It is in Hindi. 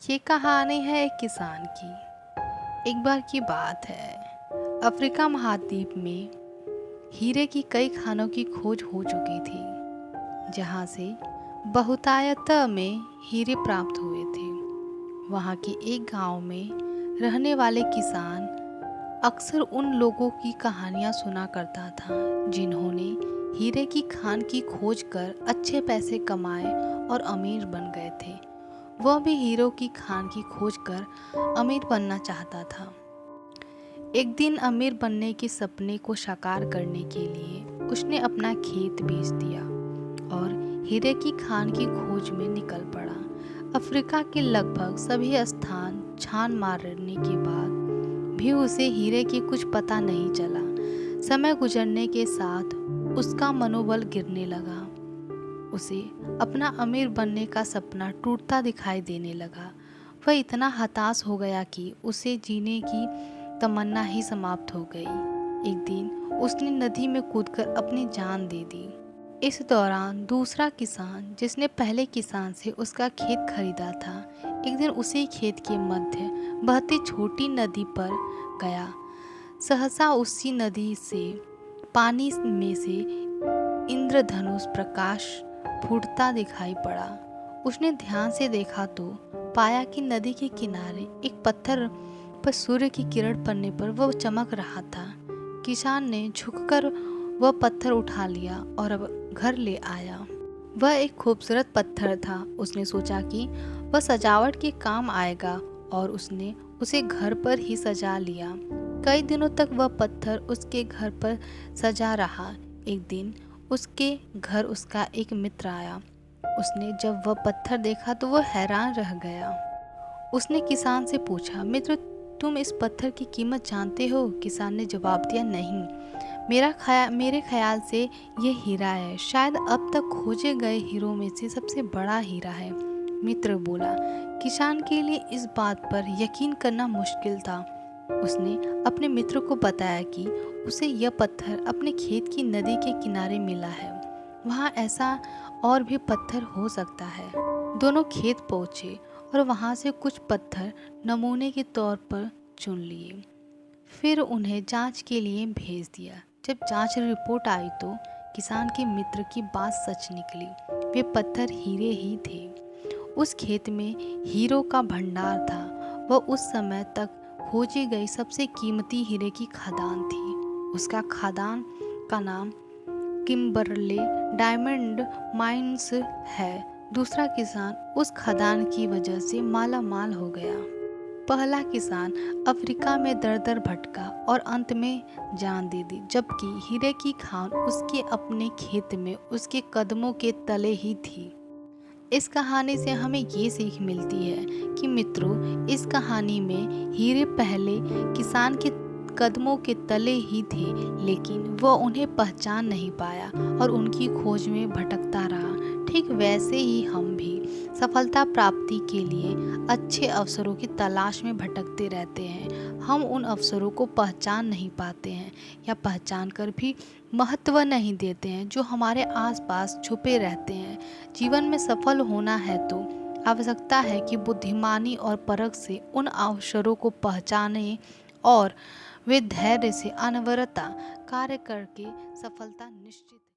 ये कहानी है एक किसान की। एक बार की बात है, अफ्रीका महाद्वीप में हीरे की कई खानों की खोज हो चुकी थी, जहाँ से बहुतायत में हीरे प्राप्त हुए थे। वहाँ के एक गांव में रहने वाले किसान अक्सर उन लोगों की कहानियाँ सुना करता था जिन्होंने हीरे की खान की खोज कर अच्छे पैसे कमाए और अमीर बन गए थे। वह भी हीरो की खान की खोज कर अमीर बनना चाहता था। एक दिन अमीर बनने के सपने को साकार करने के लिए उसने अपना खेत बेच दिया और हीरे की खान की खोज में निकल पड़ा। अफ्रीका के लगभग सभी स्थान छान मारने के बाद भी उसे हीरे की कुछ पता नहीं चला। समय गुजरने के साथ उसका मनोबल गिरने लगा। उसे अपना अमीर बनने का सपना टूटता दिखाई देने लगा। वह इतना हताश हो गया कि उसे जीने की तमन्ना ही समाप्त हो गई। एक दिन उसने नदी में कूदकर अपनी जान दे दी। इस दौरान दूसरा किसान, जिसने पहले किसान से उसका खेत खरीदा था, एक दिन उसी खेत के मध्य बहती छोटी नदी पर गया। सहसा उसी नदी से पानी में से इंद्रधनुष प्रकाश फूटता दिखाई पड़ा। उसने ध्यान से देखा तो पाया कि नदी के किनारे एक पत्थर पर सूर्य की किरण पड़ने पर वह चमक रहा था। किसान ने झुककर वह पत्थर उठा लिया और अब घर ले आया। वह एक खूबसूरत पत्थर था। उसने सोचा कि वह सजावट के काम आएगा और उसने उसे घर पर ही सजा लिया। कई दिनों तक वह पत्थर उसके घर पर सजा रहा। एक दिन उसके घर उसका एक मित्र आया। उसने जब वह पत्थर देखा तो वह हैरान रह गया। उसने किसान से पूछा, मित्र, तुम इस पत्थर की कीमत जानते हो? किसान ने जवाब दिया, नहीं, मेरे ख्याल से ये हीरा है। शायद अब तक खोजे गए हीरों में से सबसे बड़ा हीरा है। मित्र बोला। किसान के लिए इस बात पर यकीन करना मुश्किल था। उसने अपने मित्र को बताया कि उसे यह पत्थर अपने खेत की नदी के किनारे मिला है। वहाँ ऐसा और भी पत्थर हो सकता है। दोनों खेत पहुँचे और वहाँ से कुछ पत्थर नमूने के तौर पर चुन लिए। फिर उन्हें जांच के लिए भेज दिया। जब जांच रिपोर्ट आई तो किसान के मित्र की बात सच निकली। वे पत्थर हीरे ही थे। उस खेत में हीरो का भंडार था। वह उस समय तक खोजी गई सबसे कीमती हीरे की खदान थी। उसका खदान का नाम किम्बरले डायमंड माइंस है। दूसरा किसान उस खदान की वजह से माला माल हो गया। पहला किसान अफ्रीका में दर दर भटका और अंत में जान दे दी, जबकि हीरे की खान उसके अपने खेत में उसके कदमों के तले ही थी। इस कहानी से हमें ये सीख मिलती है कि मित्रों, इस कहानी में हीरे पहले किसान के कदमों के तले ही थे, लेकिन वह उन्हें पहचान नहीं पाया और उनकी खोज में भटकता रहा। ठीक वैसे ही हम भी सफलता प्राप्ति के लिए अच्छे अवसरों की तलाश में भटकते रहते हैं। हम उन अवसरों को पहचान नहीं पाते हैं या पहचान कर भी महत्व नहीं देते हैं जो हमारे आसपास छुपे रहते हैं। जीवन में सफल होना है तो आवश्यकता है कि बुद्धिमानी और परख से उन अवसरों को पहचानें और वे धैर्य से अनवरता कार्य करके सफलता निश्चित